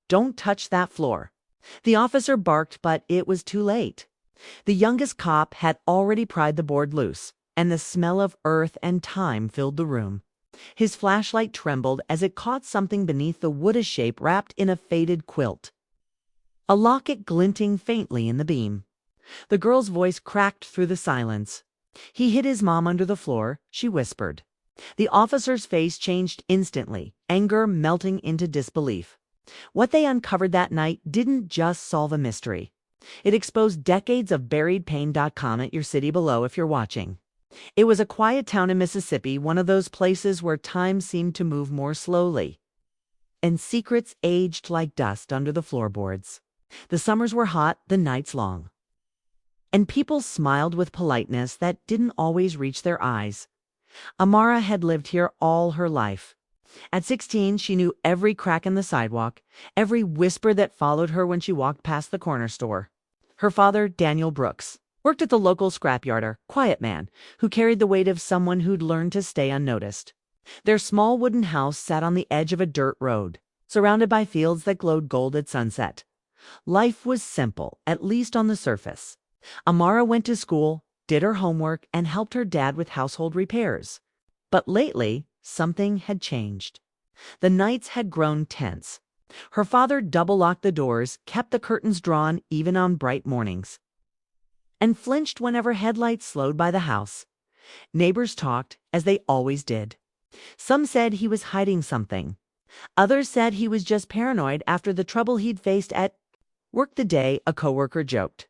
"Don't touch that floor." The officer barked, but it was too late. The youngest cop had already pried the board loose, and the smell of earth and time filled the room. His flashlight trembled as it caught something beneath the woodish shape wrapped in a faded quilt. A locket glinting faintly in the beam. The girl's voice cracked through the silence. "He hid his mom under the floor," she whispered. The officer's face changed instantly, anger melting into disbelief. What they uncovered that night didn't just solve a mystery. It exposed decades of buried pain.com at your city below if you're watching. It was a quiet town in Mississippi, one of those places where time seemed to move more slowly. And secrets aged like dust under the floorboards. The summers were hot, the nights long. And people smiled with politeness that didn't always reach their eyes. Amara had lived here all her life. At 16, she knew every crack in the sidewalk, every whisper that followed her when she walked past the corner store. Her father, Daniel Brooks, worked at the local scrapyard, a quiet man who carried the weight of someone who'd learned to stay unnoticed. Their small wooden house sat on the edge of a dirt road, surrounded by fields that glowed gold at sunset. Life was simple, at least on the surface. Amara went to school, did her homework, and helped her dad with household repairs. But lately, something had changed. The nights had grown tense. Her father double-locked the doors, kept the curtains drawn even on bright mornings, and flinched whenever headlights slowed by the house. Neighbors talked, as they always did. Some said he was hiding something. Others said he was just paranoid after the trouble he'd faced at work. The day, a coworker joked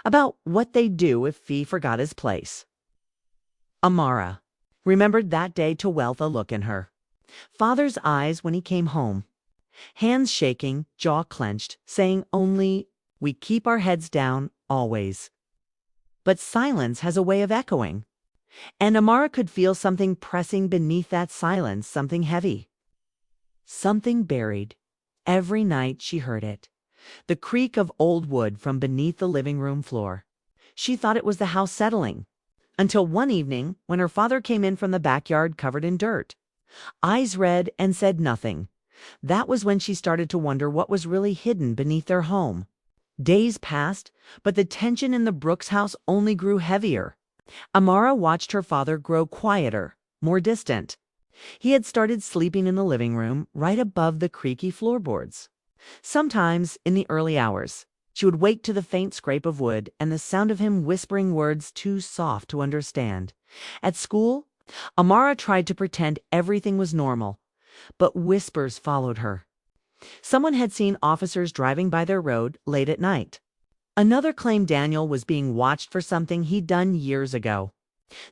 about what they'd do if he forgot his place. Amara remembered that day to wealth a look in her father's eyes when he came home. Hands shaking, jaw clenched, saying only, "We keep our heads down, always." But silence has a way of echoing. And Amara could feel something pressing beneath that silence, something heavy. Something buried. Every night she heard it. The creak of old wood from beneath the living room floor. She thought it was the house settling. Until one evening, when her father came in from the backyard covered in dirt. Eyes red and said nothing. That was when she started to wonder what was really hidden beneath their home. Days passed, but the tension in the Brooks house only grew heavier. Amara watched her father grow quieter, more distant. He had started sleeping in the living room, right above the creaky floorboards. Sometimes, in the early hours, she would wake to the faint scrape of wood and the sound of him whispering words too soft to understand. At school, Amara tried to pretend everything was normal, but whispers followed her. Someone had seen officers driving by their road late at night. Another claimed Daniel was being watched for something he'd done years ago.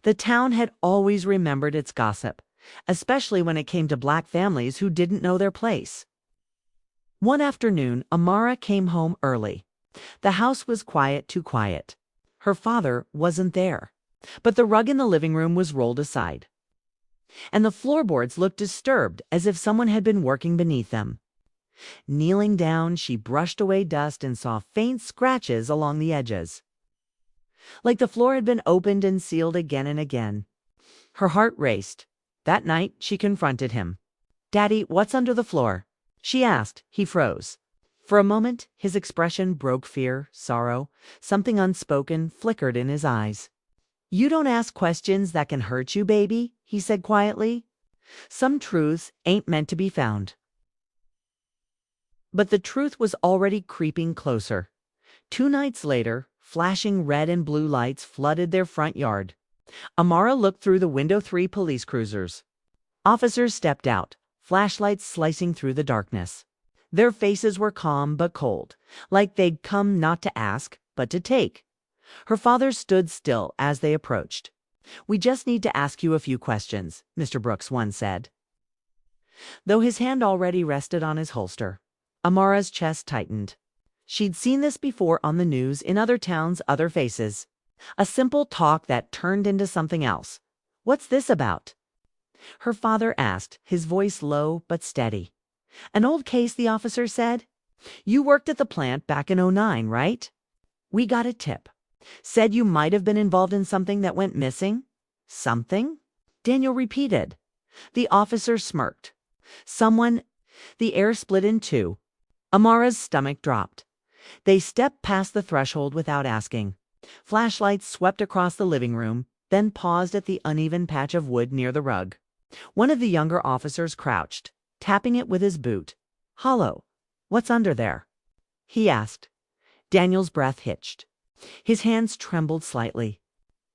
The town had always remembered its gossip, especially when it came to black families who didn't know their place. One afternoon, Amara came home early. The house was quiet, too quiet. Her father wasn't there, but the rug in the living room was rolled aside, and the floorboards looked disturbed, as if someone had been working beneath them. Kneeling down, she brushed away dust and saw faint scratches along the edges, like the floor had been opened and sealed again and again. Her heart raced. That night, she confronted him. "Daddy, what's under the floor?" she asked. He froze. For a moment, his expression broke fear, sorrow. Something unspoken flickered in his eyes. "You don't ask questions that can hurt you, baby," he said quietly. "Some truths ain't meant to be found." But the truth was already creeping closer. 2 nights later, flashing red and blue lights flooded their front yard. Amara looked through the window. 3 police cruisers. Officers stepped out, flashlights slicing through the darkness. Their faces were calm but cold, like they'd come not to ask, but to take. Her father stood still as they approached. "We just need to ask you a few questions," Mr. Brooks once said. Though his hand already rested on his holster, Amara's chest tightened. She'd seen this before on the news, in other towns, other faces. A simple talk that turned into something else. "What's this about?" her father asked, his voice low but steady. "An old case," the officer said. "You worked at the plant back in '09, right? We got a tip. Said you might have been involved in something that went missing." "Something?" Daniel repeated. The officer smirked. "Someone." The air split in two. Amara's stomach dropped. They stepped past the threshold without asking. Flashlights swept across the living room, then paused at the uneven patch of wood near the rug. One of the younger officers crouched, tapping it with his boot. "Hollow, what's under there?" he asked. Daniel's breath hitched. His hands trembled slightly.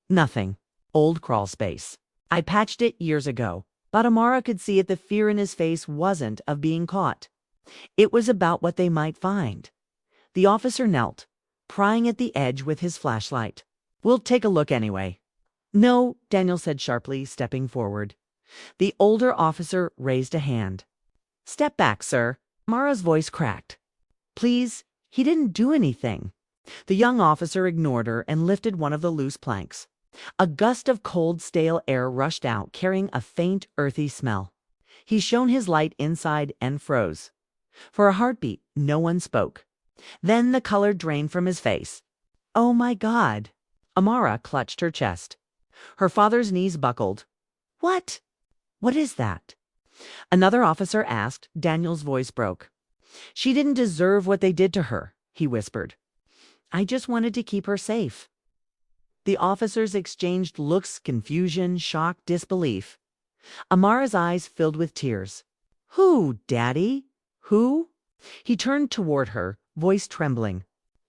"Nothing. Old crawl space. I patched it years ago." But Amara could see it. The fear in his face wasn't of being caught. It was about what they might find. The officer knelt, prying at the edge with his flashlight. "We'll take a look anyway." "No," Daniel said sharply, stepping forward. The older officer raised a hand. "Step back, sir." Amara's voice cracked. "Please, he didn't do anything." The young officer ignored her and lifted one of the loose planks. A gust of cold, stale air rushed out, carrying a faint, earthy smell. He shone his light inside and froze. For a heartbeat, no one spoke. Then the color drained from his face. "Oh my God!" Amara clutched her chest. Her father's knees buckled. "What? What is that?" Another officer asked. Daniel's voice broke. "She didn't deserve what they did to her," he whispered. "I just wanted to keep her safe." The officers exchanged looks, confusion, shock, disbelief. Amara's eyes filled with tears. "Who, Daddy? Who?" He turned toward her, voice trembling.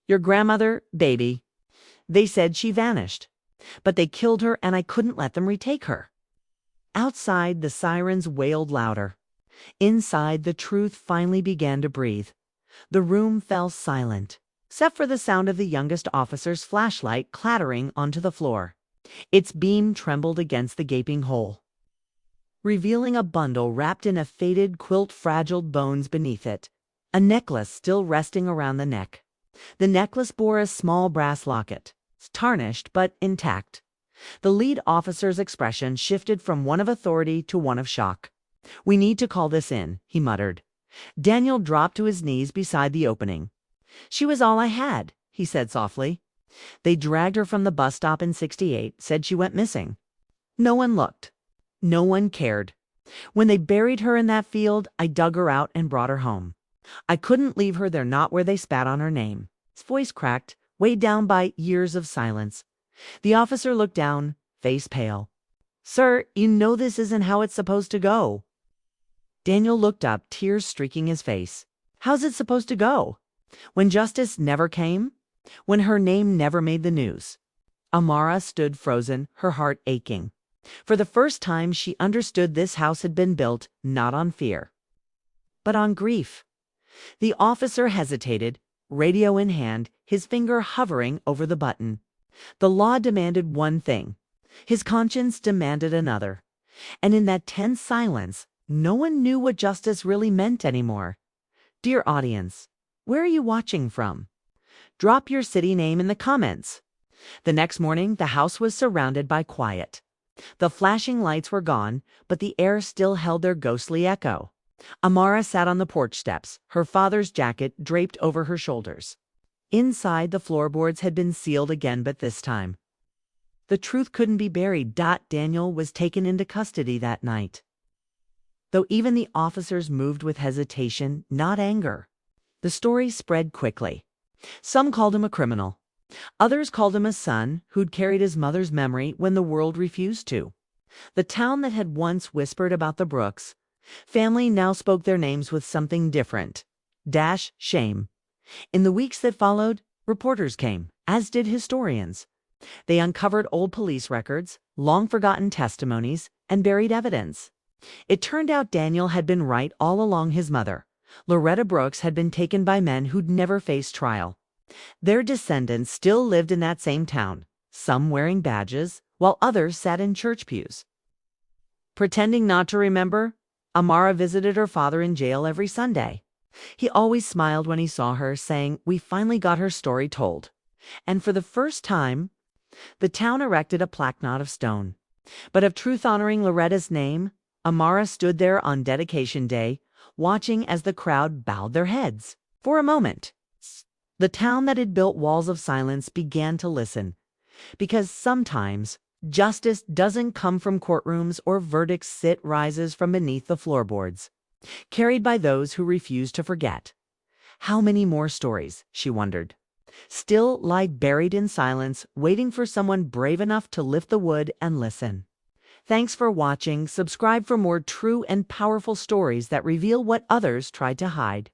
"Your grandmother, baby. They said she vanished. But they killed her and I couldn't let them retake her." Outside, the sirens wailed louder. Inside, the truth finally began to breathe. The room fell silent, except for the sound of the youngest officer's flashlight clattering onto the floor. Its beam trembled against the gaping hole, revealing a bundle wrapped in a faded quilt, fragile bones beneath it, a necklace still resting around the neck. The necklace bore a small brass locket, tarnished but intact. The lead officer's expression shifted from one of authority to one of shock. "We need to call this in," he muttered. Daniel dropped to his knees beside the opening. "She was all I had," he said softly. "They dragged her from the bus stop in '68, said she went missing. No one looked. No one cared. When they buried her in that field, I dug her out and brought her home. I couldn't leave her there, not where they spat on her name." His voice cracked, weighed down by years of silence. The officer looked down, face pale. "Sir, you know this isn't how it's supposed to go." Daniel looked up, tears streaking his face. "How's it supposed to go? When justice never came? When her name never made the news?" Amara stood frozen, her heart aching. For the first time, she understood this house had been built not on fear, but on grief. The officer hesitated, radio in hand, his finger hovering over the button. The law demanded one thing. His conscience demanded another. And in that tense silence, no one knew what justice really meant anymore. Dear audience, where are you watching from? Drop your city name in the comments. The next morning, the house was surrounded by quiet. The flashing lights were gone, but the air still held their ghostly echo. Amara sat on the porch steps, her father's jacket draped over her shoulders. Inside, the floorboards had been sealed again, but this time the truth couldn't be buried. Daniel was taken into custody that night. Though even the officers moved with hesitation, not anger. The story spread quickly. Some called him a criminal. Others called him a son who'd carried his mother's memory when the world refused to. The town that had once whispered about the Brooks family now spoke their names with something different. Shame. In the weeks that followed, reporters came, as did historians. They uncovered old police records, long-forgotten testimonies, and buried evidence. It turned out Daniel had been right all along. His mother, Loretta Brooks, had been taken by men who'd never faced trial. Their descendants still lived in that same town, some wearing badges, while others sat in church pews. Pretending not to remember, Amara visited her father in jail every Sunday. He always smiled when he saw her, saying, "We finally got her story told." And for the first time, the town erected a plaque not of stone, but of truth honoring Loretta's name. Amara stood there on dedication day, watching as the crowd bowed their heads. For a moment, the town that had built walls of silence began to listen, because sometimes justice doesn't come from courtrooms or verdicts. It rises from beneath the floorboards, carried by those who refuse to forget. How many more stories, she wondered, still lie buried in silence, waiting for someone brave enough to lift the wood and listen? Thanks for watching. Subscribe for more true and powerful stories that reveal what others tried to hide.